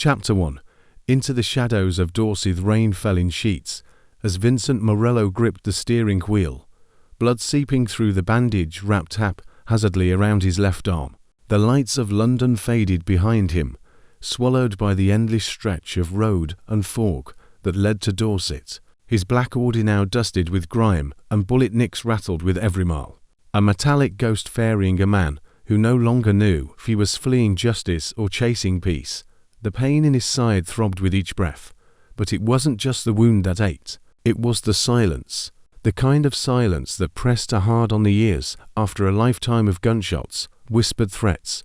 Chapter 1. Into the shadows of Dorset rain fell in sheets as Vincent Morello gripped the steering wheel, blood seeping through the bandage wrapped haphazardly around his left arm. The lights of London faded behind him, swallowed by the endless stretch of road and fog that led to Dorset, his black Audi now dusted with grime and bullet nicks rattled with every mile. A metallic ghost ferrying a man who no longer knew if he was fleeing justice or chasing peace. The pain in his side throbbed with each breath, but it wasn't just the wound that ached, it was the silence. The kind of silence that pressed hard on the ears after a lifetime of gunshots, whispered threats,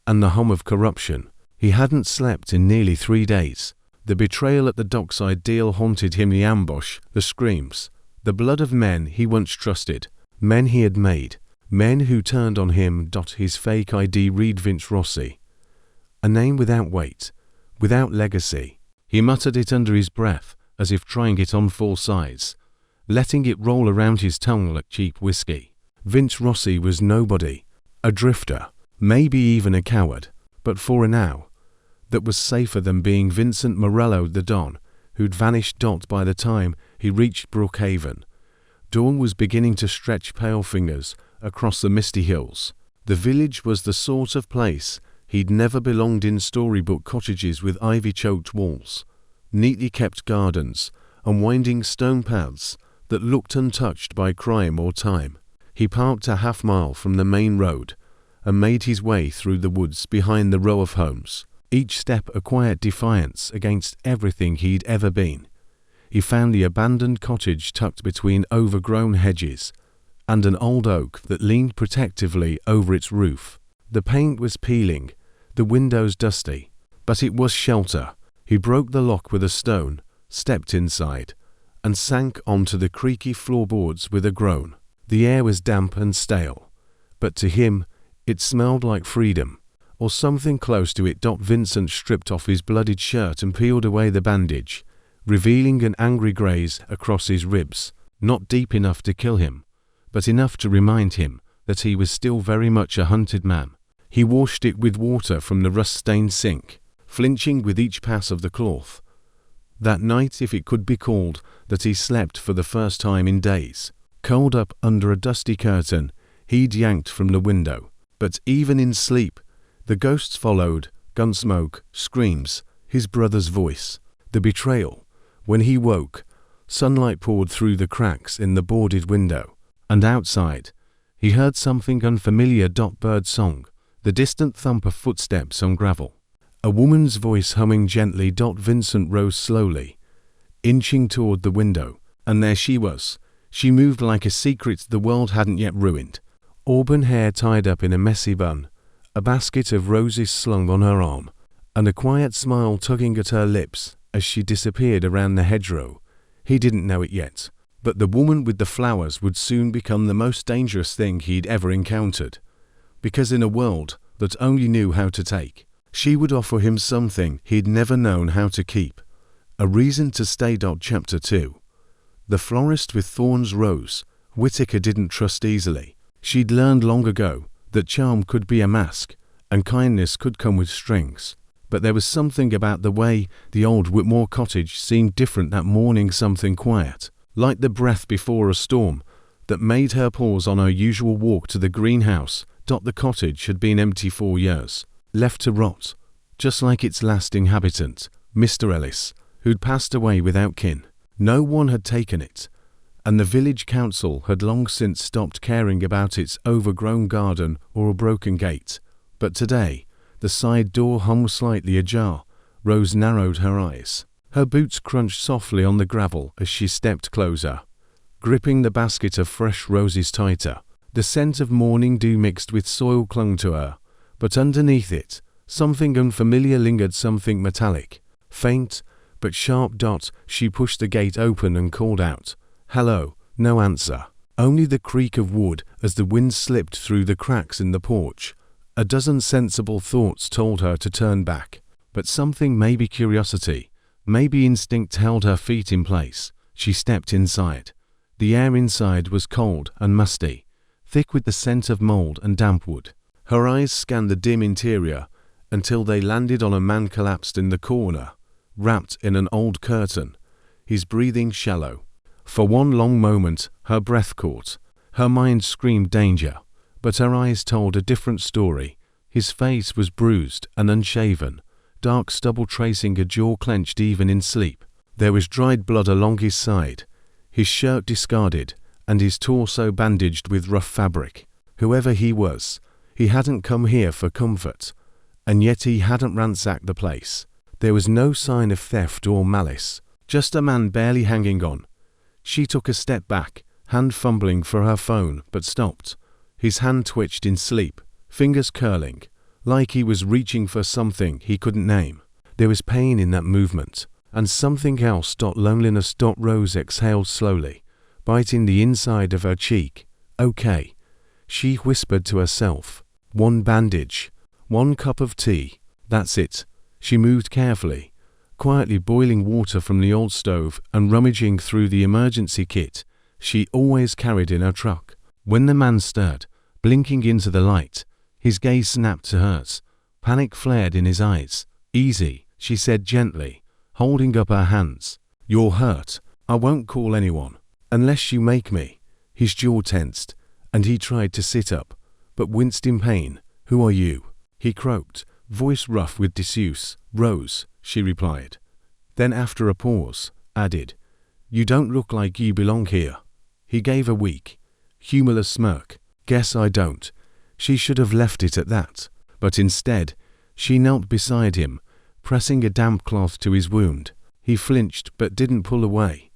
and the hum of corruption. He hadn't slept in nearly 3 days. The betrayal at the dockside deal haunted him, the ambush, the screams, the blood of men he once trusted, men he had made, men who turned on him. His fake ID read Vince Rossi, a name without weight, without legacy. He muttered it under his breath, as if trying it on full size, letting it roll around his tongue like cheap whiskey. Vince Rossi was nobody, a drifter, maybe even a coward, but for a now, that was safer than being Vincent Morello the Don, who'd vanished. By the time he reached Brookhaven, dawn was beginning to stretch pale fingers across the misty hills. The village was the sort of place he'd never belonged in. Storybook cottages with ivy-choked walls, neatly kept gardens, and winding stone paths that looked untouched by crime or time. He parked a half-mile from the main road and made his way through the woods behind the row of homes, each step a quiet defiance against everything he'd ever been. He found the abandoned cottage tucked between overgrown hedges and an old oak that leaned protectively over its roof. The paint was peeling, the windows dusty, but it was shelter. He broke the lock with a stone, stepped inside, and sank onto the creaky floorboards with a groan. The air was damp and stale, but to him it smelled like freedom, or something close to it. Vincent stripped off his bloodied shirt and peeled away the bandage, revealing an angry graze across his ribs, not deep enough to kill him, but enough to remind him that he was still very much a hunted man. He washed it with water from the rust-stained sink, flinching with each pass of the cloth. That night, if it could be called that, he slept for the first time in days. Curled up under a dusty curtain he'd yanked from the window. But even in sleep, the ghosts followed, gun smoke, screams, his brother's voice, the betrayal. When he woke, sunlight poured through the cracks in the boarded window, and outside, he heard something unfamiliar. Bird song, the distant thump of footsteps on gravel. A woman's voice humming gently. Vincent rose slowly, inching toward the window, and there she was. She moved like a secret the world hadn't yet ruined. Auburn hair tied up in a messy bun, a basket of roses slung on her arm, and a quiet smile tugging at her lips as she disappeared around the hedgerow. He didn't know it yet, but the woman with the flowers would soon become the most dangerous thing he'd ever encountered, because in a world that only knew how to take, she would offer him something he'd never known how to keep, a reason to stay. Chapter 2. The florist with thorns. Rose Whitaker didn't trust easily. She'd learned long ago that charm could be a mask, and kindness could come with strings. But there was something about the way the old Whitmore cottage seemed different that morning, something quiet, like the breath before a storm, that made her pause on her usual walk to the greenhouse. The cottage had been empty 4 years, left to rot, just like its last inhabitant, Mr. Ellis, who'd passed away without kin. No one had taken it, and the village council had long since stopped caring about its overgrown garden or a broken gate. But today, the side door hung slightly ajar. Rose narrowed her eyes. Her boots crunched softly on the gravel as she stepped closer, gripping the basket of fresh roses tighter. The scent of morning dew mixed with soil clung to her, but underneath it, something unfamiliar lingered, something metallic, faint but sharp. She pushed the gate open and called out, "Hello." No answer, only the creak of wood as the wind slipped through the cracks in the porch. A dozen sensible thoughts told her to turn back, but something, maybe curiosity, maybe instinct, held her feet in place. She stepped inside. The air inside was cold and musty, thick with the scent of mold and damp wood. Her eyes scanned the dim interior, until they landed on a man collapsed in the corner, wrapped in an old curtain, his breathing shallow. For one long moment, her breath caught. Her mind screamed danger, but her eyes told a different story. His face was bruised and unshaven, dark stubble tracing a jaw clenched even in sleep. There was dried blood along his side, his shirt discarded, and his torso bandaged with rough fabric. Whoever he was, he hadn't come here for comfort, and yet he hadn't ransacked the place. There was no sign of theft or malice, just a man barely hanging on. She took a step back, hand fumbling for her phone, but stopped. His hand twitched in sleep, fingers curling, like he was reaching for something he couldn't name. There was pain in that movement, and something else. Loneliness. Rose exhaled slowly, biting the inside of her cheek. Okay, she whispered to herself. One bandage, one cup of tea, that's it. She moved carefully, quietly boiling water from the old stove and rummaging through the emergency kit she always carried in her truck. When the man stirred, blinking into the light, his gaze snapped to hers. Panic flared in his eyes. Easy, she said gently, holding up her hands. You're hurt. I won't call anyone, unless you make me. His jaw tensed, and he tried to sit up, but winced in pain. Who are you? He croaked, voice rough with disuse. Rose, she replied. Then after a pause, added, You don't look like you belong here. He gave a weak, humorless smirk. Guess I don't. She should have left it at that, but instead, she knelt beside him, pressing a damp cloth to his wound. He flinched but didn't pull away.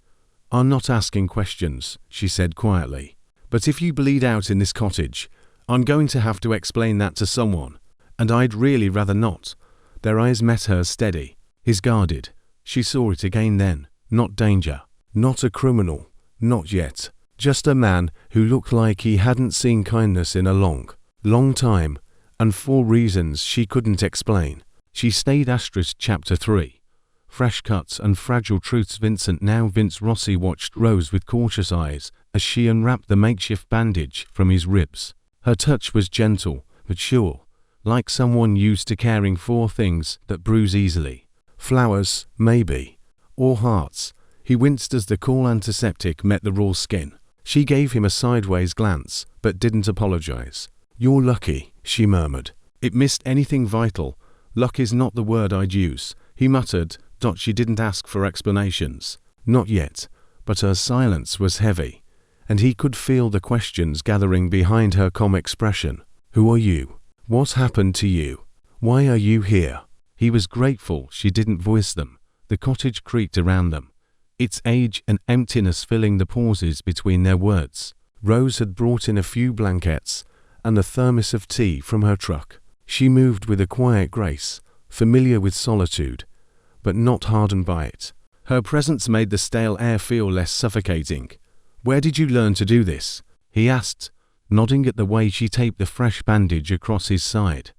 I'm not asking questions, she said quietly. But if you bleed out in this cottage, I'm going to have to explain that to someone, and I'd really rather not. Their eyes met hers steady, his guarded. She saw it again then. Not danger, not a criminal, not yet. Just a man who looked like he hadn't seen kindness in a long time, and for reasons she couldn't explain. She stayed. Chapter 3. Fresh cuts and fragile truths. Vince Rossi watched Rose with cautious eyes as she unwrapped the makeshift bandage from his ribs. Her touch was gentle, but sure, like someone used to caring for things that bruise easily. Flowers, maybe, or hearts. He winced as the cool antiseptic met the raw skin. She gave him a sideways glance, but didn't apologize. You're lucky, she murmured. It missed anything vital. Luck is not the word I'd use, he muttered. She didn't ask for explanations. Not yet, but her silence was heavy, and he could feel the questions gathering behind her calm expression. Who are you? What happened to you? Why are you here? He was grateful she didn't voice them. The cottage creaked around them, its age and emptiness filling the pauses between their words. Rose had brought in a few blankets and a thermos of tea from her truck. She moved with a quiet grace, familiar with solitude, but not hardened by it. Her presence made the stale air feel less suffocating. Where did you learn to do this? He asked, nodding at the way she taped the fresh bandage across his side.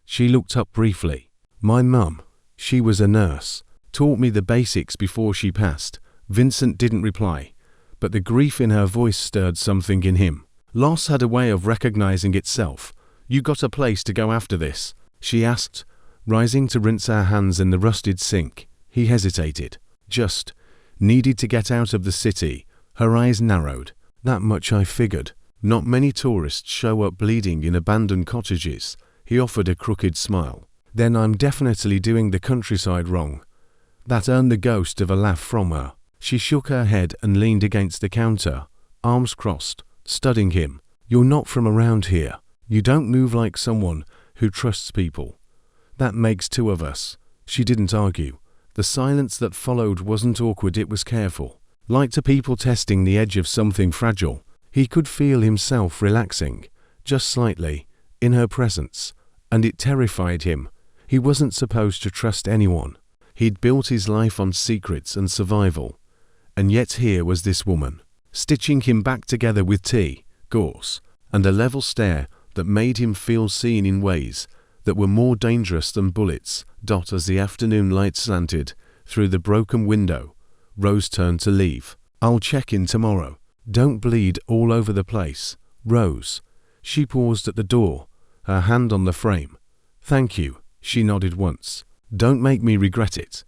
She looked up briefly. My mum, she was a nurse, taught me the basics before she passed. Vincent didn't reply, but the grief in her voice stirred something in him. Loss had a way of recognizing itself. You got a place to go after this? She asked, rising to rinse her hands in the rusted sink. He hesitated. Just needed to get out of the city. Her eyes narrowed. That much I figured. Not many tourists show up bleeding in abandoned cottages. He offered a crooked smile. Then I'm definitely doing the countryside wrong. That earned the ghost of a laugh from her. She shook her head and leaned against the counter, arms crossed, studying him. You're not from around here. You don't move like someone who trusts people. That makes two of us. She didn't argue. The silence that followed wasn't awkward, it was careful. Like two people testing the edge of something fragile. He could feel himself relaxing, just slightly, in her presence, and it terrified him. He wasn't supposed to trust anyone. He'd built his life on secrets and survival. And yet here was this woman, stitching him back together with tea, gorse, and a level stare that made him feel seen in ways that were more dangerous than bullets. As the afternoon light slanted through the broken window, Rose turned to leave. I'll check in tomorrow. Don't bleed all over the place. Rose. She paused at the door, her hand on the frame. Thank you, She nodded once. "Don't make me regret it."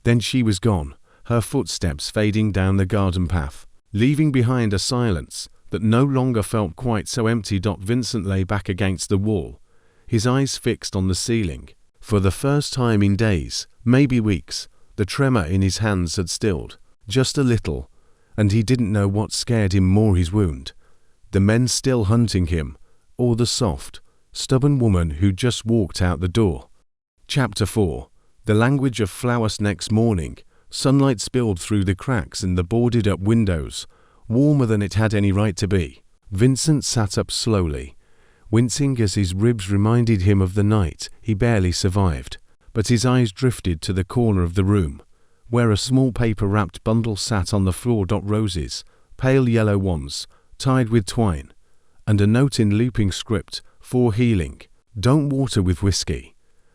Then she was gone, her footsteps fading down the garden path, leaving behind a silence that no longer felt quite so empty. Vincent lay back against the wall, his eyes fixed on the ceiling. For the first time in days, maybe weeks, the tremor in his hands had stilled, just a little, and he didn't know what scared him more, his wound, the men still hunting him, or the soft, stubborn woman who just walked out the door. Chapter 4. The language of flowers. Next morning, sunlight spilled through the cracks in the boarded-up windows, warmer than it had any right to be. Vincent sat up slowly, wincing as his ribs reminded him of the night he barely survived. But his eyes drifted to the corner of the room, where a small paper-wrapped bundle sat on the floor. Roses, pale yellow ones, tied with twine, and a note in looping script, "For healing. Don't water with whiskey."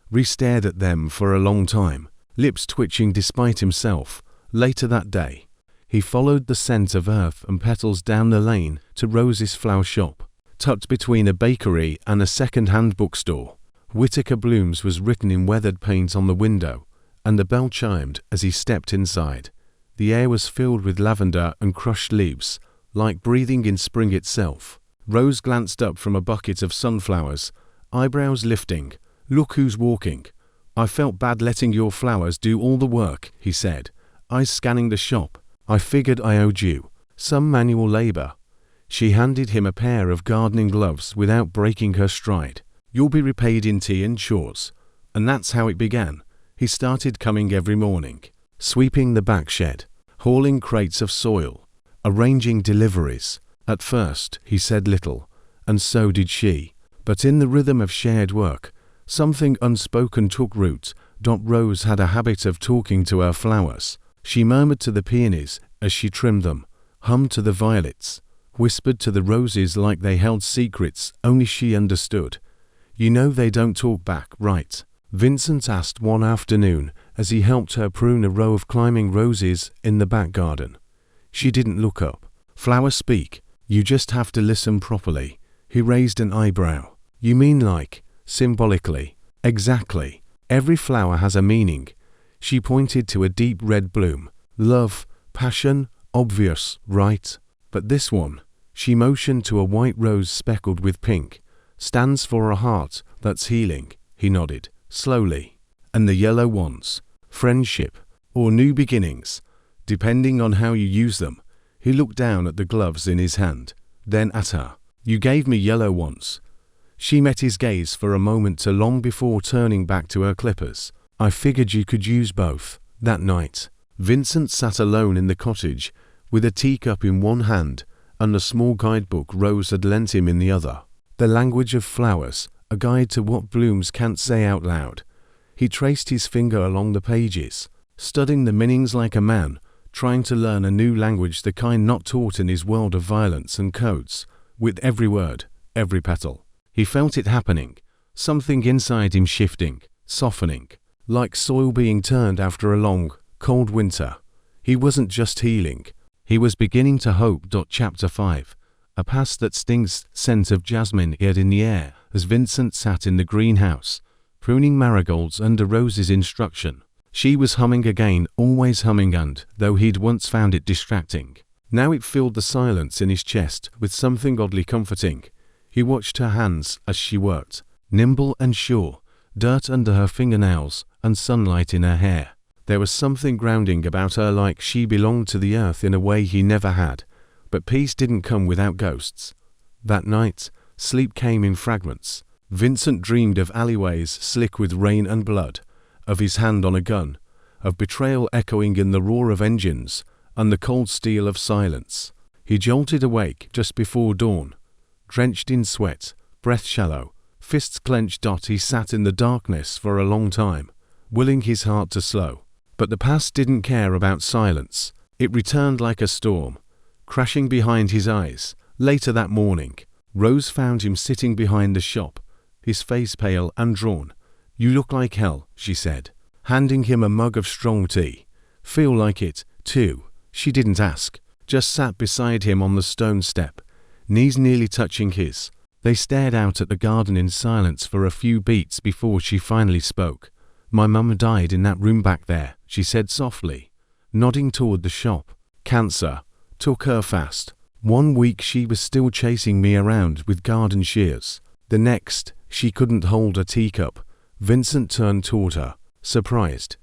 Rhys stared at them for a long time, lips twitching despite himself. Later that day, he followed the scent of earth and petals down the lane to Rose's flower shop, tucked between a bakery and a second-hand bookstore. Whitaker Blooms was written in weathered paint on the window, and the bell chimed as he stepped inside. The air was filled with lavender and crushed leaves, like breathing in spring itself. Rose glanced up from a bucket of sunflowers, eyebrows lifting. "Look who's walking." "I felt bad letting your flowers do all the work," he said, eyes scanning the shop. "I figured I owed you some manual labor." She handed him a pair of gardening gloves without breaking her stride. "You'll be repaid in tea and chores." And that's how it began. He started coming every morning, sweeping the back shed, hauling crates of soil, arranging deliveries. At first, he said little, and so did she. But in the rhythm of shared work, something unspoken took root. Rose had a habit of talking to her flowers. She murmured to the peonies as she trimmed them, hummed to the violets, whispered to the roses like they held secrets only she understood. "You know they don't talk back, right?" Vincent asked one afternoon as he helped her prune a row of climbing roses in the back garden. She didn't look up. "Flowers speak. You just have to listen properly." He raised an eyebrow. "You mean like, symbolically?" "Exactly. Every flower has a meaning." She pointed to a deep red bloom. "Love, passion, obvious, right? But this one," she motioned to a white rose speckled with pink, "stands for a heart that's healing." He nodded, slowly. "And the yellow ones, friendship, or new beginnings, depending on how you use them." He looked down at the gloves in his hand, then at her. "You gave me yellow ones." She met his gaze for a moment too long before turning back to her clippers. "I figured you could use both." That night, Vincent sat alone in the cottage, with a teacup in one hand and a small guidebook Rose had lent him in the other. The language of flowers, a guide to what blooms can't say out loud. He traced his finger along the pages, studying the meanings like a man, trying to learn a new language, the kind not taught in his world of violence and codes. With every word, every petal, he felt it happening, something inside him shifting, softening, like soil being turned after a long, cold winter. He wasn't just healing, he was beginning to hope. Chapter 5. A past that stings. Scent of jasmine aired in the air as Vincent sat in the greenhouse, pruning marigolds under Rose's instruction. She was humming again, always humming, and, though he'd once found it distracting, now it filled the silence in his chest with something oddly comforting. He watched her hands as she worked, nimble and sure, dirt under her fingernails and sunlight in her hair. There was something grounding about her, like she belonged to the earth in a way he never had. But peace didn't come without ghosts. That night, sleep came in fragments. Vincent dreamed of alleyways slick with rain and blood, of his hand on a gun, of betrayal echoing in the roar of engines and the cold steel of silence. He jolted awake just before dawn, drenched in sweat, breath shallow, fists clenched. He sat in the darkness for a long time, willing his heart to slow. But the past didn't care about silence. It returned like a storm, crashing behind his eyes. Later that morning, Rose found him sitting behind the shop, his face pale and drawn. "You look like hell," she said, handing him a mug of strong tea. "Feel like it, too?" She didn't ask, just sat beside him on the stone step, knees nearly touching his. They stared out at the garden in silence for a few beats before she finally spoke. "My mum died in that room back there," she said softly, nodding toward the shop. "Cancer. Took her fast. 1 week she was still chasing me around with garden shears. The next, she couldn't hold a teacup." Vincent turned toward her, surprised.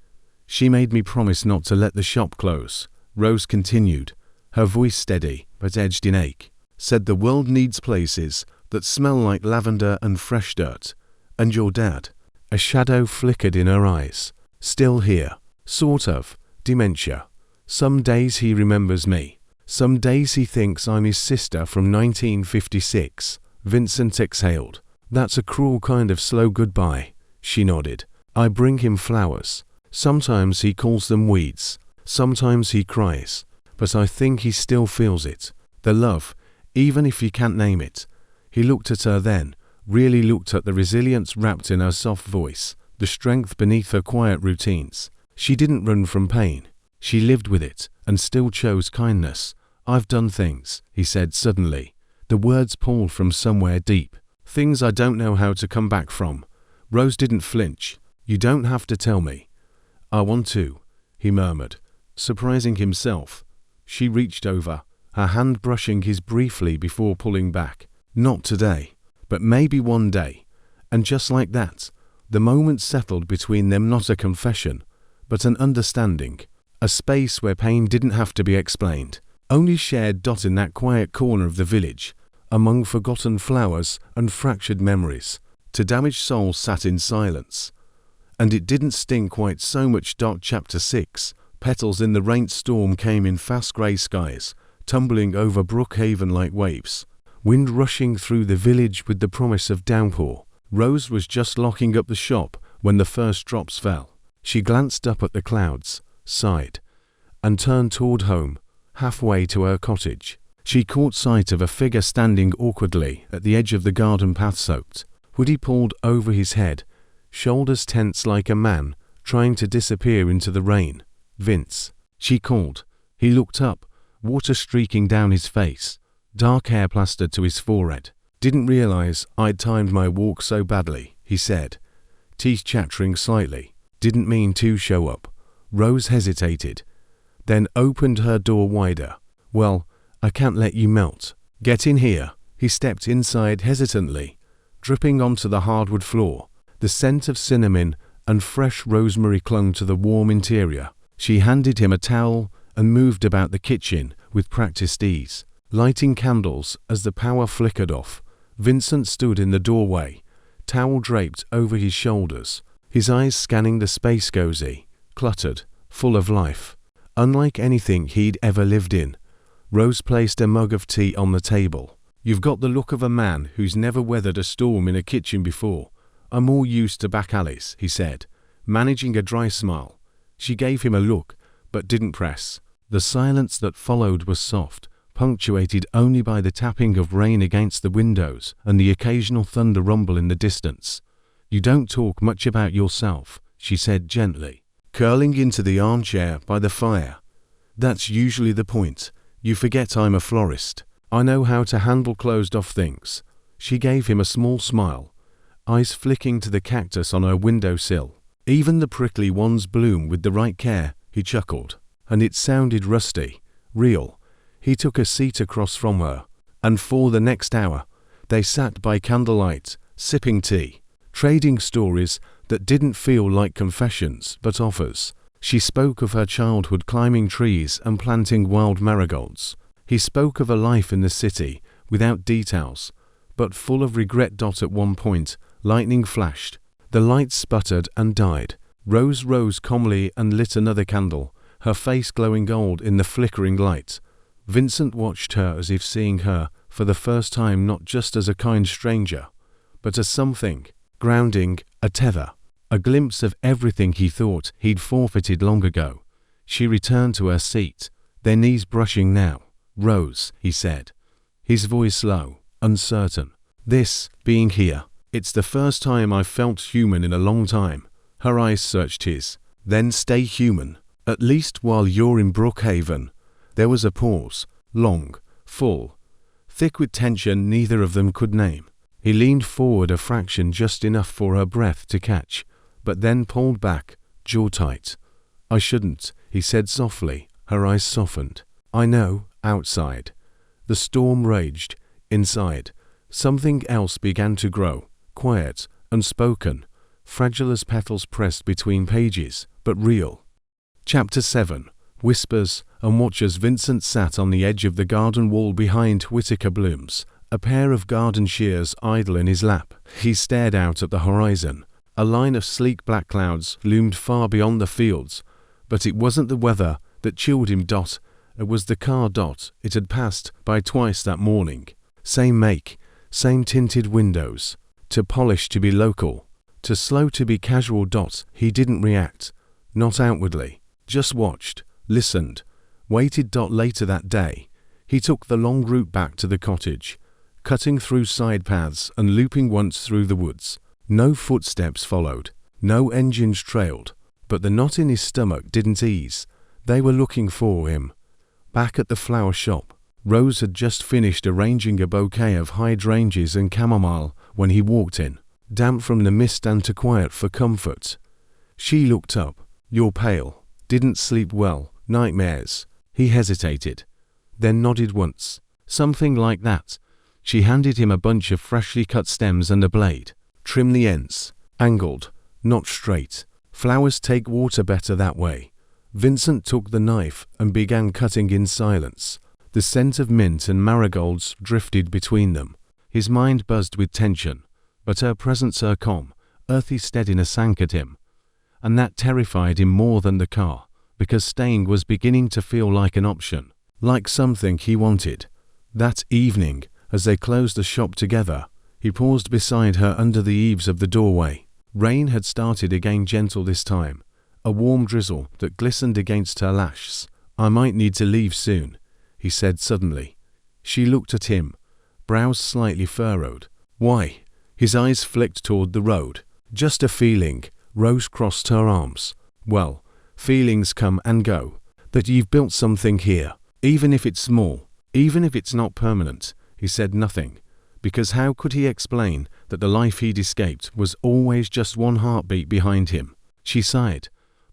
"She made me promise not to let the shop close," Rose continued, her voice steady but edged in ache. "Said the world needs places that smell like lavender and fresh dirt. And your dad?" A shadow flickered in her eyes. "Still here. Sort of. Dementia. Some days he remembers me. Some days he thinks I'm his sister from 1956. Vincent exhaled. "That's a cruel kind of slow goodbye," she nodded. "I bring him flowers. Sometimes he calls them weeds. Sometimes he cries. But I think he still feels it. The love, even if he can't name it." He looked at her then, really looked at the resilience wrapped in her soft voice, the strength beneath her quiet routines. She didn't run from pain. She lived with it, and still chose kindness. "I've done things," he said suddenly. The words pulled from somewhere deep. "Things I don't know how to come back from." Rose didn't flinch. "You don't have to tell me." "I want to," he murmured, surprising himself. She reached over, her hand brushing his briefly before pulling back. "Not today, but maybe one day." And just like that, the moment settled between them, not a confession, but an understanding, a space where pain didn't have to be explained, only shared dot in that quiet corner of the village, among forgotten flowers and fractured memories. To damaged souls sat in silence. And it didn't sting quite so much. Chapter 6. Petals in the rainstorm came in fast grey skies, tumbling over Brookhaven like waves. Wind rushing through the village with the promise of downpour. Rose was just locking up the shop when the first drops fell. She glanced up at the clouds, sighed, and turned toward home, halfway to her cottage. She caught sight of a figure standing awkwardly at the edge of the garden path, soaked, hoodie pulled over his head, shoulders tense like a man trying to disappear into the rain. "Vince," she called. He looked up, water streaking down his face, dark hair plastered to his forehead. "Didn't realize I'd timed my walk so badly," he said, teeth chattering slightly. "Didn't mean to show up." Rose hesitated, then opened her door wider. "Well, I can't let you melt. Get in here." He stepped inside hesitantly, dripping onto the hardwood floor. The scent of cinnamon and fresh rosemary clung to the warm interior. She handed him a towel and moved about the kitchen with practiced ease, lighting candles as the power flickered off. Vincent stood in the doorway, towel draped over his shoulders, his eyes scanning the space 𝐃𝐨𝐧'𝐭, cluttered, full of life, unlike anything he'd ever lived in. Rose placed a mug of tea on the table. "You've got the look of a man who's never weathered a storm in a kitchen before. I'm more used to back alleys," he said, managing a dry smile. She gave him a look, but didn't press. The silence that followed was soft, punctuated only by the tapping of rain against the windows and the occasional thunder rumble in the distance. "You don't talk much about yourself," she said gently, curling into the armchair by the fire. "That's usually the point. You forget I'm a florist. I know how to handle closed-off things." She gave him a small smile, eyes flicking to the cactus on her windowsill. "Even the prickly ones bloom with the right care," he chuckled. And it sounded rusty, real. He took a seat across from her, and for the next hour, they sat by candlelight, sipping tea, trading stories that didn't feel like confessions but offers. She spoke of her childhood climbing trees and planting wild marigolds. He spoke of a life in the city, without details, but full of regret. At one point, lightning flashed. The light sputtered and died. Rose rose calmly and lit another candle, her face glowing gold in the flickering light. Vincent watched her as if seeing her for the first time, not just as a kind stranger, but as something grounding, a tether, a glimpse of everything he thought he'd forfeited long ago. She returned to her seat, their knees brushing now. "Rose," he said, his voice low, uncertain. "This, being here, it's the first time I've felt human in a long time." Her eyes searched his. "Then stay human, at least while you're in Brookhaven." There was a pause, long, full, thick with tension neither of them could name. He leaned forward a fraction, just enough for her breath to catch, but then pulled back, jaw tight. "I shouldn't," he said softly, her eyes softened. "I know." Outside, the storm raged. Inside, something else began to grow, quiet, unspoken, fragile as petals pressed between pages, but real. Chapter 7. Whispers and Watchers. Vincent sat on the edge of the garden wall behind Whitaker blooms, a pair of garden shears idle in his lap. He stared out at the horizon. A line of sleek black clouds loomed far beyond the fields, but it wasn't the weather that chilled him. It was the car. It had passed by twice that morning. Same make, same tinted windows. Too polished to be local, too slow to be casual. He didn't react, not outwardly, just watched, listened, waited. Later that day, he took the long route back to the cottage, cutting through side paths and looping once through the woods. No footsteps followed, no engines trailed, but the knot in his stomach didn't ease. They were looking for him. Back at the flower shop, Rose had just finished arranging a bouquet of hydrangeas and chamomile when he walked in, damp from the mist and too quiet for comfort. She looked up. "You're pale. Didn't sleep well. Nightmares?" He hesitated, then nodded once. "Something like that." She handed him a bunch of freshly cut stems and a blade. "Trim the ends. Angled, not straight. Flowers take water better that way." Vincent took the knife and began cutting in silence. The scent of mint and marigolds drifted between them. His mind buzzed with tension, but her presence, her calm, earthy steadiness anchored him. And that terrified him more than the car, because staying was beginning to feel like an option, like something he wanted. That evening, as they closed the shop together, he paused beside her under the eaves of the doorway. Rain had started again, gentle this time, a warm drizzle that glistened against her lashes. "I might need to leave soon," he said suddenly. She looked at him, brows slightly furrowed. "Why?" His eyes flicked toward the road. "Just a feeling." Rose crossed her arms. "Well, feelings come and go. That you've built something here, even if it's small, even if it's not permanent." He said nothing, because how could he explain that the life he'd escaped was always just one heartbeat behind him? She sighed,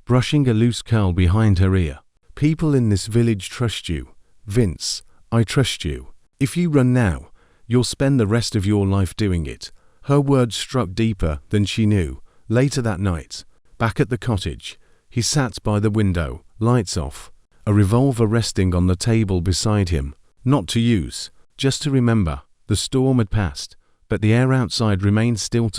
brushing a loose curl behind her ear. "People in this village trust you. Vince, I trust you. If you run now, you'll spend the rest of your life doing it." Her words struck deeper than she knew. Later that night, back at the cottage, he sat by the window, lights off, a revolver resting on the table beside him. Not to use, just to remember. The storm had passed, but the air outside remained still.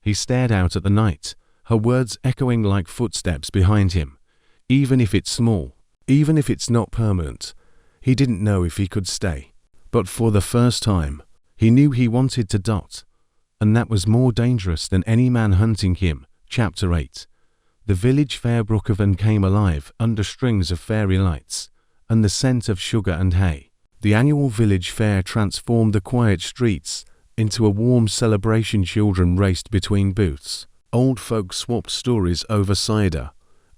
He stared out at the night, her words echoing like footsteps behind him. "Even if it's small, even if it's not permanent." He didn't know if he could stay, but for the first time, he knew he wanted to. And that was more dangerous than any man hunting him. Chapter 8. The village fair Brookhaven came alive under strings of fairy lights and the scent of sugar and hay. The annual village fair transformed the quiet streets into a warm celebration. Children raced between booths. Old folk swapped stories over cider,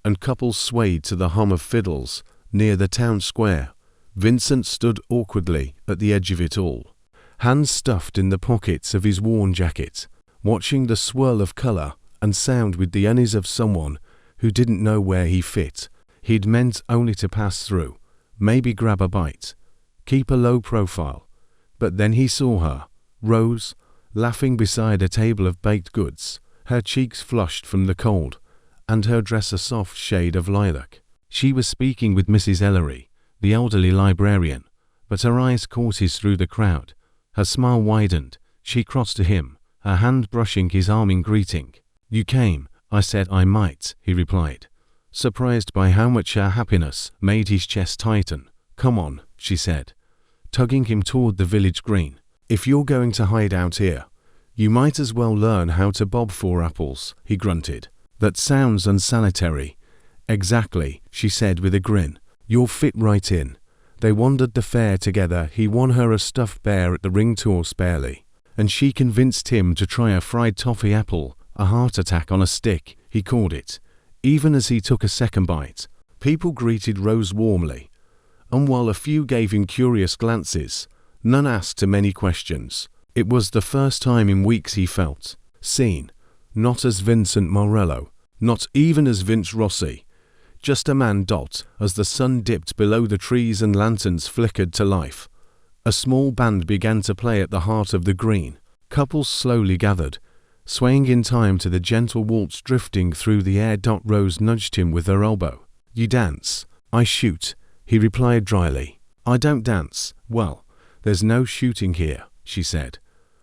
and couples swayed to the hum of fiddles near the town square. Vincent stood awkwardly at the edge of it all, hands stuffed in the pockets of his worn jacket, watching the swirl of color and sound with the unease of someone who didn't know where he fit. He'd meant only to pass through, maybe grab a bite, keep a low profile. But then he saw her, Rose, laughing beside a table of baked goods, her cheeks flushed from the cold, and her dress a soft shade of lilac. She was speaking with Mrs. Ellery, the elderly librarian, but her eyes caught his through the crowd. Her smile widened. She crossed to him, her hand brushing his arm in greeting. "You came. I said I might," he replied, surprised by how much her happiness made his chest tighten. "Come on," she said, tugging him toward the village green. "If you're going to hide out here, you might as well learn how to bob for apples," he grunted. "That sounds unsanitary." "Exactly," she said with a grin. "You'll fit right in." They wandered the fair together. He won her a stuffed bear at the ring toss barely, and she convinced him to try a fried toffee apple, a heart attack on a stick, he called it. Even as he took a second bite, people greeted Rose warmly, and while a few gave him curious glances, none asked too many questions. It was the first time in weeks he felt seen, not as Vincent Morello, not even as Vince Rossi, just a man. As the sun dipped below the trees and lanterns flickered to life, a small band began to play at the heart of the green. Couples slowly gathered, swaying in time to the gentle waltz drifting through the air. Rose nudged him with her elbow. "You dance?" "I shoot," he replied dryly. "I don't dance." "Well, there's no shooting here," she said,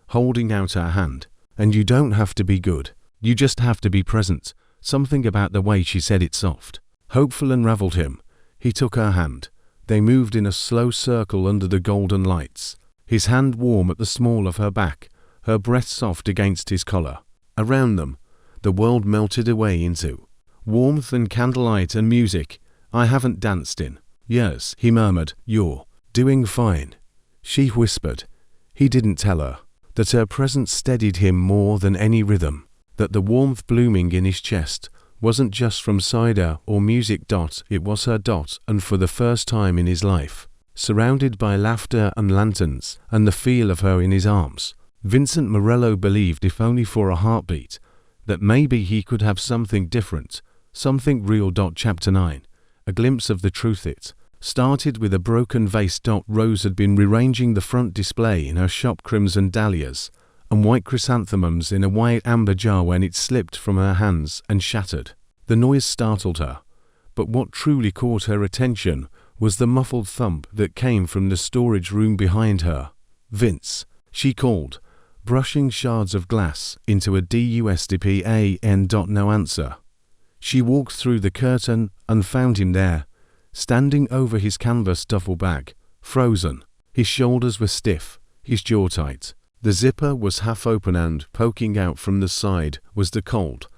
holding out her hand. "And you don't have to be good. You just have to be present." Something about the way she said it soft, hopeful unraveled him. He took her hand. They moved in a slow circle under the golden lights, his hand warm at the small of her back, her breath soft against his collar. Around them, the world melted away into warmth and candlelight and music. "I haven't danced in years," he murmured. "You're doing fine," she whispered. He didn't tell her that her presence steadied him more than any rhythm, that the warmth blooming in his chest wasn't just from cider or music. It was her. And for the first time in his life, surrounded by laughter and lanterns and the feel of her in his arms, Vincent Morello believed, if only for a heartbeat, that maybe he could have something different, something real. Chapter 9. A glimpse of the truth. It started with a broken vase. Rose had been rearranging the front display in her shop, crimson dahlias and white chrysanthemums in a white amber jar, when it slipped from her hands and shattered. The noise startled her, but what truly caught her attention was the muffled thump that came from the storage room behind her. "Vince," she called, brushing shards of glass into a DUSDPAN. No answer. She walked through the curtain and found him there, standing over his canvas duffel bag, frozen. His shoulders were stiff, his jaw tight. The zipper was half open, and poking out from the side was the cold,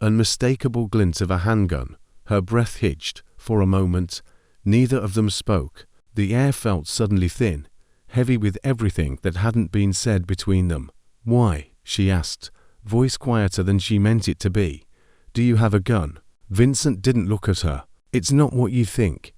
unmistakable glint of a handgun. Her breath hitched. For a moment, neither of them spoke. The air felt suddenly thin, heavy with everything that hadn't been said between them. "Why?" she asked, voice quieter than she meant it to be. "Do you have a gun?" Vincent didn't look at her. "It's not what you think."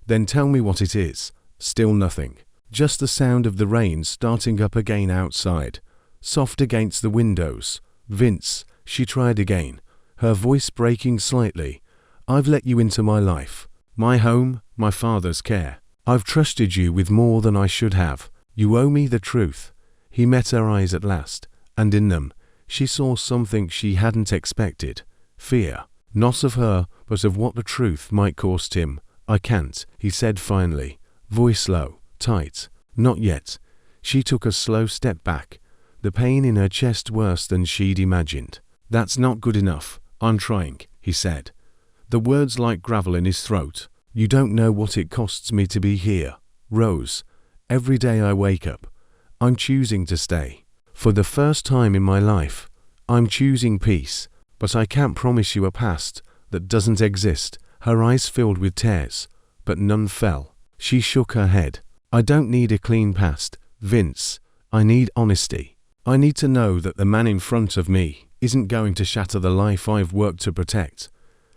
"Then tell me what it is." Still nothing. Just the sound of the rain starting up again outside, soft against the windows. "Vince," she tried again, her voice breaking slightly. "I've let you into my life, my home, my father's care. I've trusted you with more than I should have. You owe me the truth." He met her eyes at last, and in them, she saw something she hadn't expected. Fear, not of her, but of what the truth might cost him. "I can't," he said finally, voice low, tight. "Not yet." She took a slow step back, the pain in her chest worse than she'd imagined. "That's not good enough." "I'm trying," he said, the words like gravel in his throat. "You don't know what it costs me to be here, Rose. Every day I wake up, I'm choosing to stay. For the first time in my life, I'm choosing peace, but I can't promise you a past that doesn't exist." Her eyes filled with tears, but none fell. She shook her head. "I don't need a clean past, Vince. I need honesty. I need to know that the man in front of me isn't going to shatter the life I've worked to protect."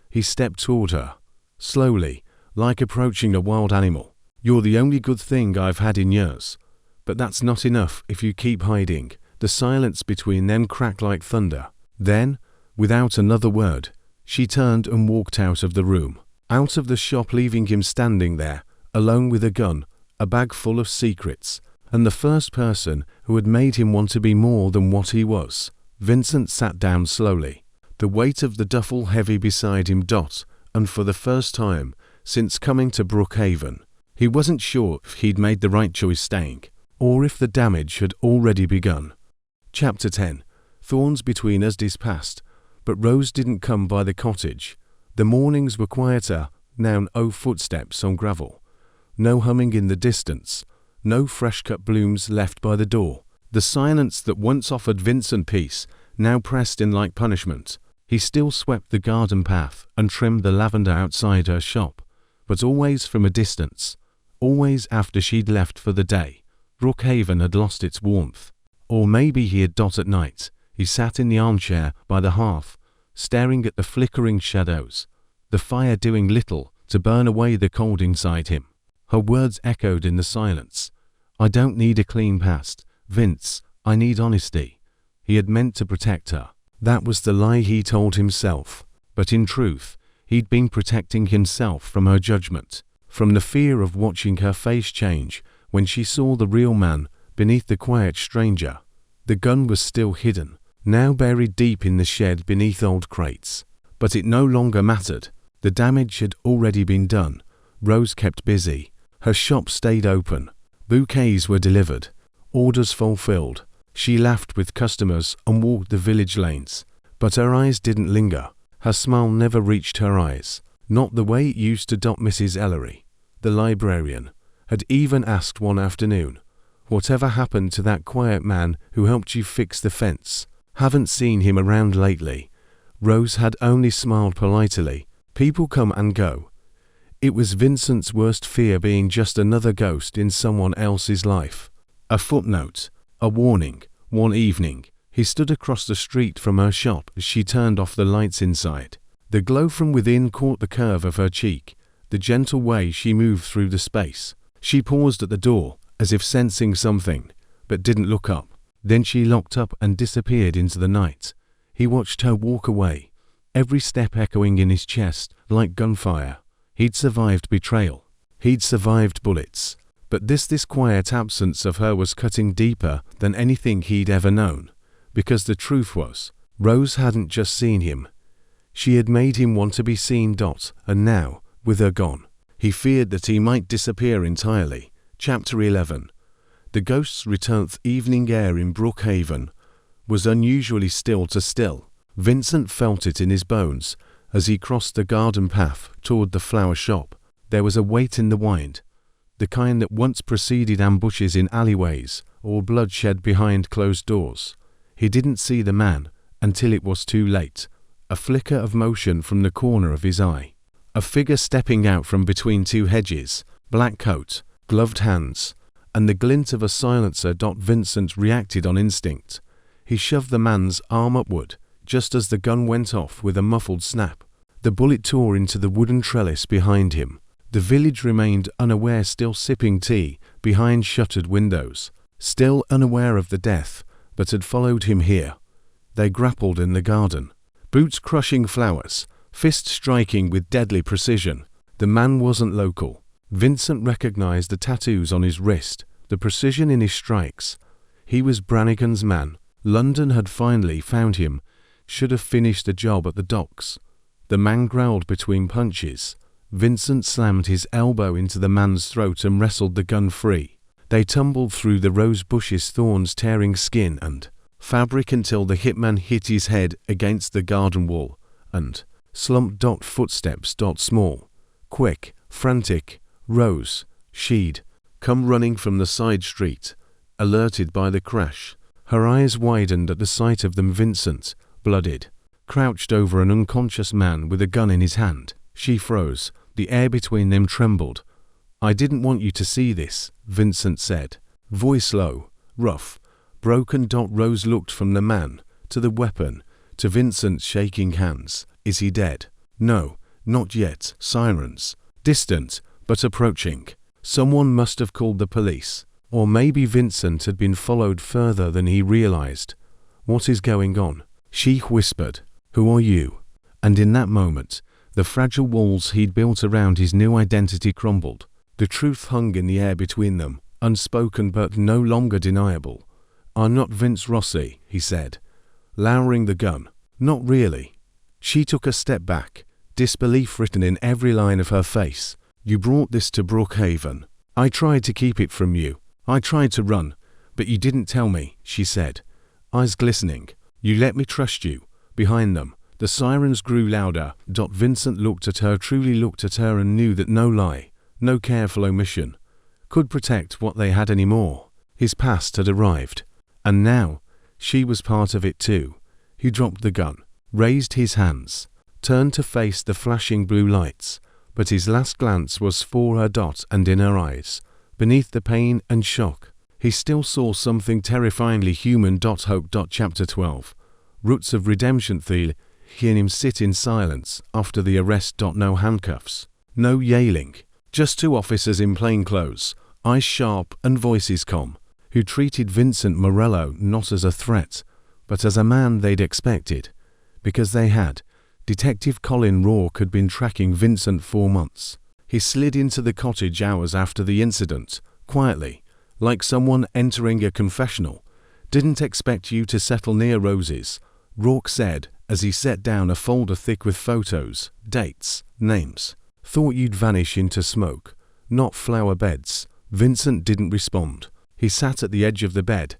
He stepped toward her, slowly, like approaching a wild animal. "You're the only good thing I've had in years, but that's not enough if you keep hiding." The silence between them cracked like thunder. Then, without another word, she turned and walked out of the room, out of the shop, leaving him standing there, alone with a gun, a bag full of secrets, and the first person who had made him want to be more than what he was. Vincent sat down slowly, the weight of the duffel heavy beside him. And for the first time since coming to Brookhaven, he wasn't sure if he'd made the right choice staying, or if the damage had already begun. Chapter 10. Thorns between us passed, but Rose didn't come by the cottage. The mornings were quieter now. No footsteps on gravel, no humming in the distance, no fresh-cut blooms left by the door. The silence that once offered Vincent peace now pressed in like punishment. He still swept the garden path and trimmed the lavender outside her shop, but always from a distance, always after she'd left for the day. Brookhaven had lost its warmth. Or maybe he had. At night, he sat in the armchair by the hearth, staring at the flickering shadows, the fire doing little to burn away the cold inside him. Her words echoed in the silence. "I don't need a clean past, Vince. I need honesty. He had meant to protect her. That was the lie he told himself. But in truth, he'd been protecting himself from her judgment, from the fear of watching her face change when she saw the real man beneath the quiet stranger. The gun was still hidden, now buried deep in the shed beneath old crates. But it no longer mattered. The damage had already been done. Rose kept busy. Her shop stayed open. Bouquets were delivered. Orders fulfilled. She laughed with customers and walked the village lanes. But her eyes didn't linger. Her smile never reached her eyes. Not the way it used to. Mrs. Ellery, the librarian, had even asked one afternoon, "Whatever happened to that quiet man who helped you fix the fence? Haven't seen him around lately." Rose had only smiled politely. People come and go. It was Vincent's worst fear, being just another ghost in someone else's life. A footnote, a warning. One evening, he stood across the street from her shop as she turned off the lights inside. The glow from within caught the curve of her cheek, the gentle way she moved through the space. She paused at the door, as if sensing something, but didn't look up. Then she locked up and disappeared into the night. He watched her walk away, every step echoing in his chest like gunfire. He'd survived betrayal. He'd survived bullets. But this quiet absence of her was cutting deeper than anything he'd ever known. Because the truth was, Rose hadn't just seen him. She had made him want to be seen. And now, with her gone, he feared that he might disappear entirely. Chapter 11. The ghost's returned. Evening air in Brookhaven was unusually still. Vincent felt it in his bones as he crossed the garden path toward the flower shop. There was a weight in the wind, the kind that once preceded ambushes in alleyways or bloodshed behind closed doors. He didn't see the man until it was too late. A flicker of motion from the corner of his eye. A figure stepping out from between two hedges, black coat, gloved hands, and the glint of a silencer. Vincent reacted on instinct. He shoved the man's arm upward, just as the gun went off with a muffled snap. The bullet tore into the wooden trellis behind him. The village remained unaware, still sipping tea behind shuttered windows, still unaware of the death that had followed him here. They grappled in the garden, boots crushing flowers, fists striking with deadly precision. The man wasn't local. Vincent recognized the tattoos on his wrist, the precision in his strikes. He was Brannigan's man. London had finally found him. Should have finished the job at the docks. The man growled between punches. Vincent slammed his elbow into the man's throat and wrestled the gun free. They tumbled through the rose bushes, thorns tearing skin and fabric until the hitman hit his head against the garden wall and slumped. Footsteps. Small, quick, frantic. Rose, she'd come running from the side street, alerted by the crash. Her eyes widened at the sight of them. Vincent, bloodied, crouched over an unconscious man with a gun in his hand. She froze. The air between them trembled. "I didn't want you to see this," Vincent said, voice low, rough, broken. Rose looked from the man to the weapon to Vincent, shaking hands. "Is he dead?" "No, not yet." Sirens, distant but approaching. Someone must have called the police. Or maybe Vincent had been followed further than he realized. "What is going on?" She whispered. "Who are you?" And in that moment, the fragile walls he'd built around his new identity crumbled. The truth hung in the air between them, unspoken but no longer deniable. "I'm not Vince Rossi," he said, lowering the gun. "Not really." She took a step back, disbelief written in every line of her face. "You brought this to Brookhaven. I tried to keep it from you. I tried to run, but you didn't tell me," she said, eyes glistening. "You let me trust you." Behind them, the sirens grew louder. Vincent looked at her, truly looked at her, and knew that no lie, no careful omission, could protect what they had anymore. His past had arrived, and now she was part of it too. He dropped the gun, raised his hands, turned to face the flashing blue lights, but his last glance was for her. And in her eyes, beneath the pain and shock, he still saw something terrifyingly human. Hope. Chapter 12. Roots of redemption. Hearing him sit in silence after the arrest. No handcuffs, no yelling, just two officers in plain clothes, eyes sharp and voices calm, who treated Vincent Morello not as a threat, but as a man they'd expected, because they had. Detective Colin Rourke had been tracking Vincent for months. He slid into the cottage hours after the incident, quietly, like someone entering a confessional. "Didn't expect you to settle near Rose's," Rourke said as he set down a folder thick with photos, dates, names. "Thought you'd vanish into smoke, not flower beds." Vincent didn't respond. He sat at the edge of the bed,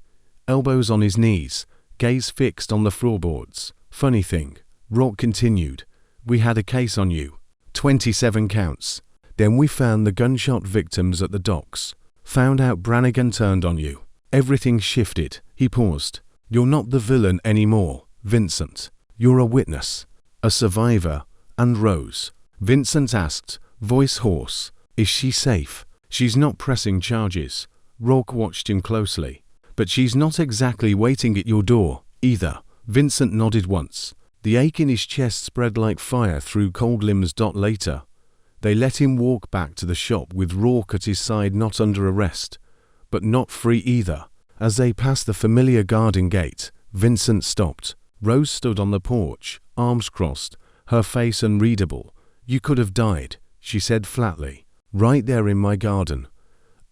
elbows on his knees, gaze fixed on the floorboards. "Funny thing," Rourke continued, "we had a case on you. 27 counts. Then we found the gunshot victims at the docks. Found out Brannigan turned on you. Everything shifted." He paused. "You're not the villain anymore, Vincent. You're a witness, a survivor, and Rose." Vincent asked, voice hoarse, "Is she safe?" "She's not pressing charges." Rourke watched him closely. "But she's not exactly waiting at your door, either." Vincent nodded once. The ache in his chest spread like fire through cold limbs. Later, they let him walk back to the shop with Rourke at his side, not under arrest, but not free either. As they passed the familiar garden gate, Vincent stopped. Rose stood on the porch, arms crossed, her face unreadable. "You could have died," she said flatly, "right there in my garden."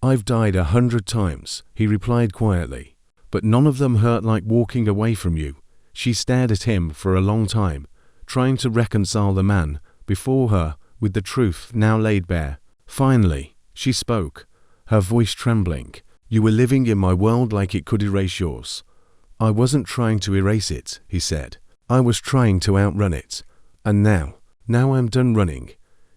"I've died 100 times," he replied quietly, "but none of them hurt like walking away from you." She stared at him for a long time, trying to reconcile the man before her with the truth now laid bare. Finally, she spoke, her voice trembling. "You were living in my world like it could erase yours." "I wasn't trying to erase it," he said. "I was trying to outrun it. And now I'm done running."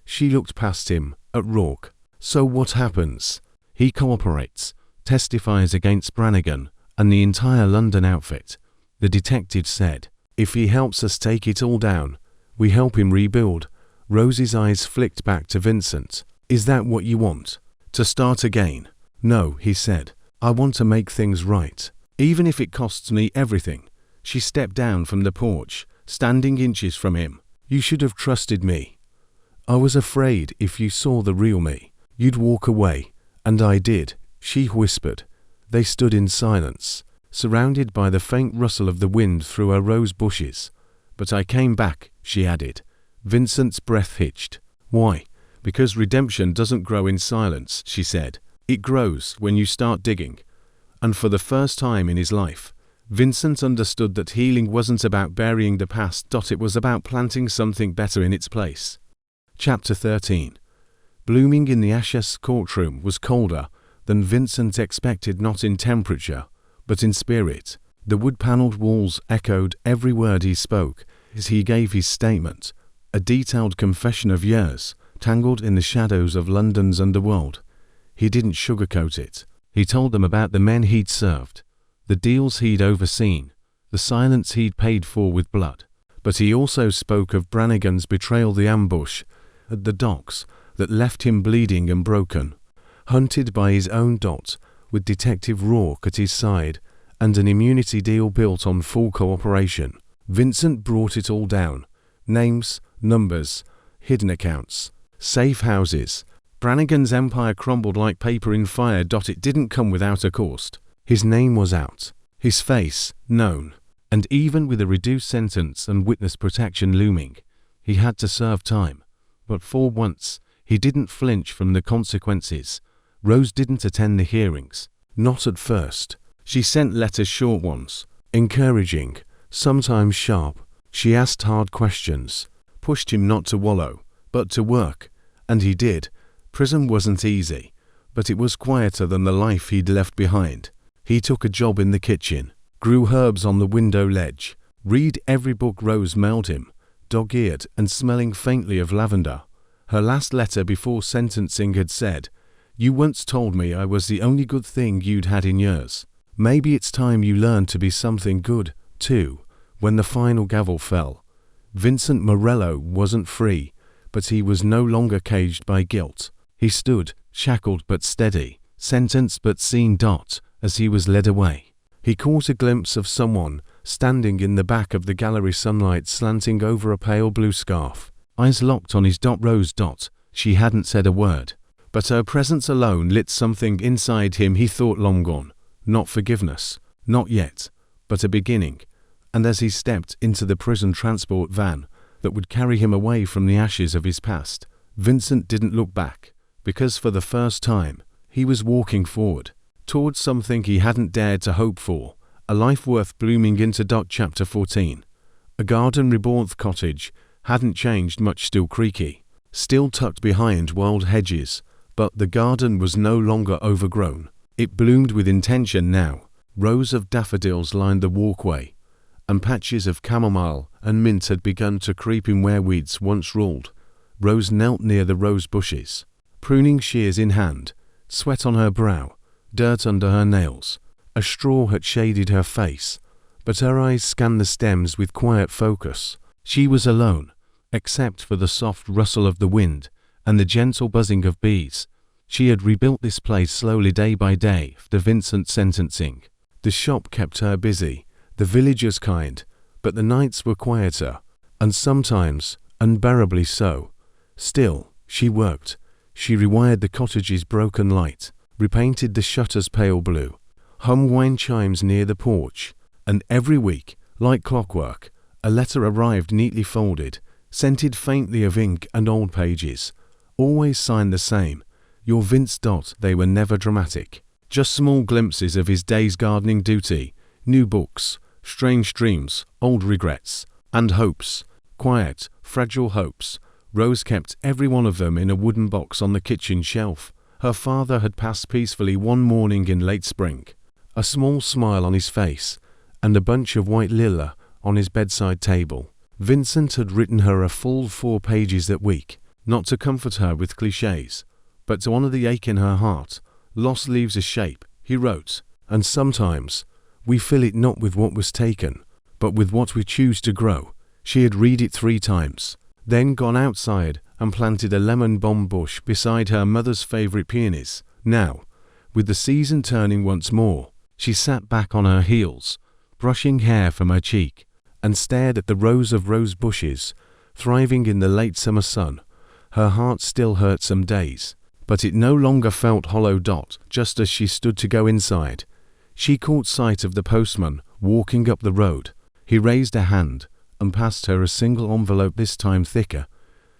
She looked past him, at Rourke. "So what happens?" "He cooperates, testifies against Brannigan and the entire London outfit," the detective said. "If he helps us take it all down, we help him rebuild." Rose's eyes flicked back to Vincent. "Is that what you want? To start again?" "No," he said. "I want to make things right, even if it costs me everything." She stepped down from the porch, standing inches from him. "You should have trusted me. I was afraid if you saw the real me, you'd walk away, and I did," she whispered. They stood in silence, surrounded by the faint rustle of the wind through her rose bushes. "But I came back," she added. Vincent's breath hitched. "Why?" "Because redemption doesn't grow in silence," she said. "It grows when you start digging." And for the first time in his life, Vincent understood that healing wasn't about burying the past. It was about planting something better in its place. Chapter 13. Blooming in the 𝐼𝐨𝐫𝐿 courtroom was colder than Vincent expected, not in temperature, but in spirit. The wood-panelled walls echoed every word he spoke as he gave his statement, a detailed confession of years tangled in the shadows of London's underworld. He didn't sugarcoat it. He told them about the men he'd served, the deals he'd overseen, the silence he'd paid for with blood. But he also spoke of Brannigan's betrayal, the ambush at the docks that left him bleeding and broken, hunted by his own dot, with Detective Rourke at his side, and an immunity deal built on full cooperation. Vincent brought it all down. Names, numbers, hidden accounts, safe houses. Brannigan's empire crumbled like paper in fire. It didn't come without a cost. His name was out, his face known, and even with a reduced sentence and witness protection looming, he had to serve time. But for once, he didn't flinch from the consequences. Rose didn't attend the hearings. Not at first. She sent letters, short ones, encouraging, sometimes sharp. She asked hard questions, pushed him not to wallow, but to work. And he did. Prison wasn't easy, but it was quieter than the life he'd left behind. He took a job in the kitchen, grew herbs on the window ledge, read every book Rose mailed him, dog-eared and smelling faintly of lavender. Her last letter before sentencing had said, "You once told me I was the only good thing you'd had in years. Maybe it's time you learned to be something good, too." When the final gavel fell, Vincent Morello wasn't free, but he was no longer caged by guilt. He stood, shackled but steady, sentenced but seen. As he was led away, he caught a glimpse of someone standing in the back of the gallery, sunlight slanting over a pale blue scarf, eyes locked on his Rose. She hadn't said a word, but her presence alone lit something inside him he thought long gone. not forgiveness, not yet, but a beginning. And as he stepped into the prison transport van that would carry him away from the ashes of his past, Vincent didn't look back, because for the first time, he was walking forward, towards something he hadn't dared to hope for, a life worth blooming into. Chapter 14. A garden reborn. Cottage hadn't changed much, still creaky, still tucked behind wild hedges, but the garden was no longer overgrown. It bloomed with intention now. Rows of daffodils lined the walkway, and patches of chamomile and mint had begun to creep in where weeds once ruled. Rose knelt near the rose bushes, pruning shears in hand, sweat on her brow, dirt under her nails. A straw had shaded her face, but her eyes scanned the stems with quiet focus. She was alone, except for the soft rustle of the wind and the gentle buzzing of bees. She had rebuilt this place slowly, day by day, after Vincent's sentencing. The shop kept her busy, the villagers kind, but the nights were quieter, and sometimes unbearably so. Still, she worked. She rewired the cottage's broken light, repainted the shutters pale blue, hung wine chimes near the porch, and every week, like clockwork, a letter arrived neatly folded, scented faintly of ink and old pages, always signed the same, your Vince. They were never dramatic, just small glimpses of his day's gardening duty, new books, strange dreams, old regrets, and hopes, quiet, fragile hopes. Rose kept every one of them in a wooden box on the kitchen shelf. Her father had passed peacefully one morning in late spring, a small smile on his face, and a bunch of white lilac on his bedside table. Vincent had written her a full 4 pages that week, not to comfort her with clichés, but to honor the ache in her heart. Loss leaves a shape, he wrote, and sometimes we fill it not with what was taken, but with what we choose to grow. She had read it 3 times, then gone outside and planted a lemon bomb bush beside her mother's favorite peonies. Now, with the season turning once more, she sat back on her heels, brushing hair from her cheek, and stared at the rows of rose bushes, thriving in the late summer sun. Her heart still hurt some days, but it no longer felt hollow. Just as she stood to go inside, she caught sight of the postman walking up the road. He raised a hand and passed her a single envelope, this time thicker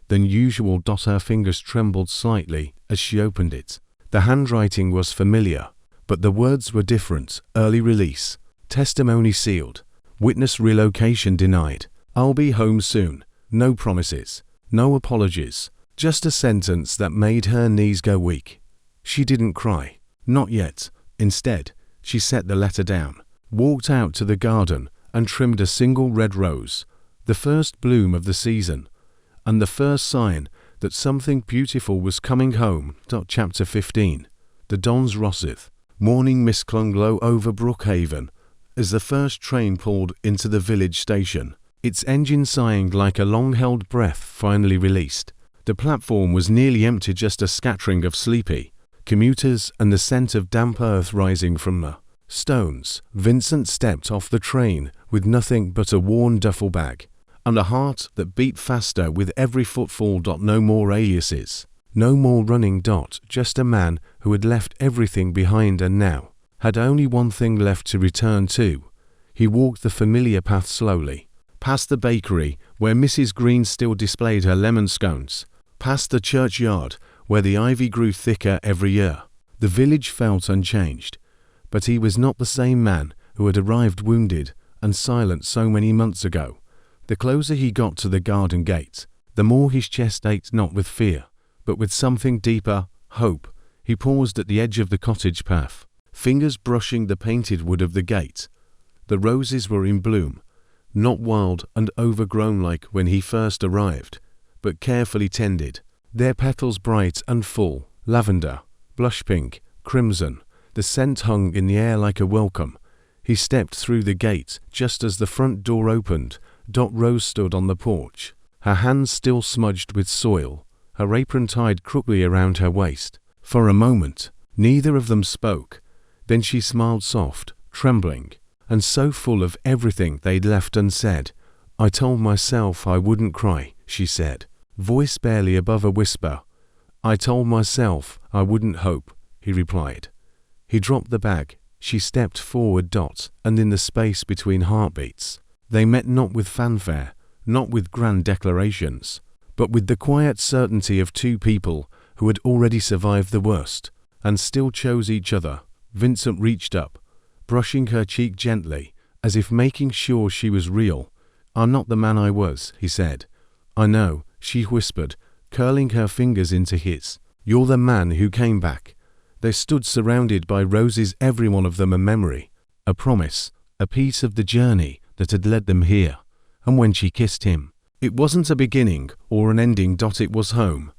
than usual. Her fingers trembled slightly as she opened it. The handwriting was familiar, but the words were different. Early release, testimony sealed, witness relocation denied, I'll be home soon. No promises, no apologies, just a sentence that made her knees go weak. She didn't cry, not yet. Instead, she set the letter down, walked out to the garden and trimmed a single red rose, the first bloom of the season, and the first sign that something beautiful was coming home. Chapter 15. The Don's Rosyth. Morning mist clung low over Brookhaven as the first train pulled into the village station, its engine sighing like a long-held breath finally released. The platform was nearly empty, just a scattering of sleepy commuters and the scent of damp earth rising from the stones. Vincent stepped off the train with nothing but a worn duffel bag and a heart that beat faster with every footfall. No more aliases, no more running. Just a man who had left everything behind and now had only one thing left to return to. He walked the familiar path slowly, past the bakery where Mrs. Green still displayed her lemon scones, past the churchyard where the ivy grew thicker every year. The village felt unchanged, but he was not the same man who had arrived wounded and silent so many months ago. The closer he got to the garden gate, the more his chest ached, not with fear, but with something deeper, hope. He paused at the edge of the cottage path, fingers brushing the painted wood of the gate. The roses were in bloom, not wild and overgrown like when he first arrived, but carefully tended, their petals bright and full, lavender, blush pink, crimson. The scent hung in the air like a welcome. He stepped through the gate just as the front door opened. Rose stood on the porch, her hands still smudged with soil, her apron tied crookedly around her waist. For a moment, neither of them spoke. Then she smiled, soft, trembling, and so full of everything they'd left unsaid. I told myself I wouldn't cry, she said, voice barely above a whisper. I told myself I wouldn't hope, he replied. He dropped the bag, She stepped forward. And in the space between heartbeats, they met not with fanfare, not with grand declarations, but with the quiet certainty of two people who had already survived the worst and still chose each other. Vincent reached up, brushing her cheek gently, as if making sure she was real. "I'm not the man I was," he said. "I know," she whispered, curling her fingers into his. "You're the man who came back." They stood surrounded by roses, every one of them a memory, a promise, a piece of the journey that had led them here. And when she kissed him, it wasn't a beginning or an ending. It was home.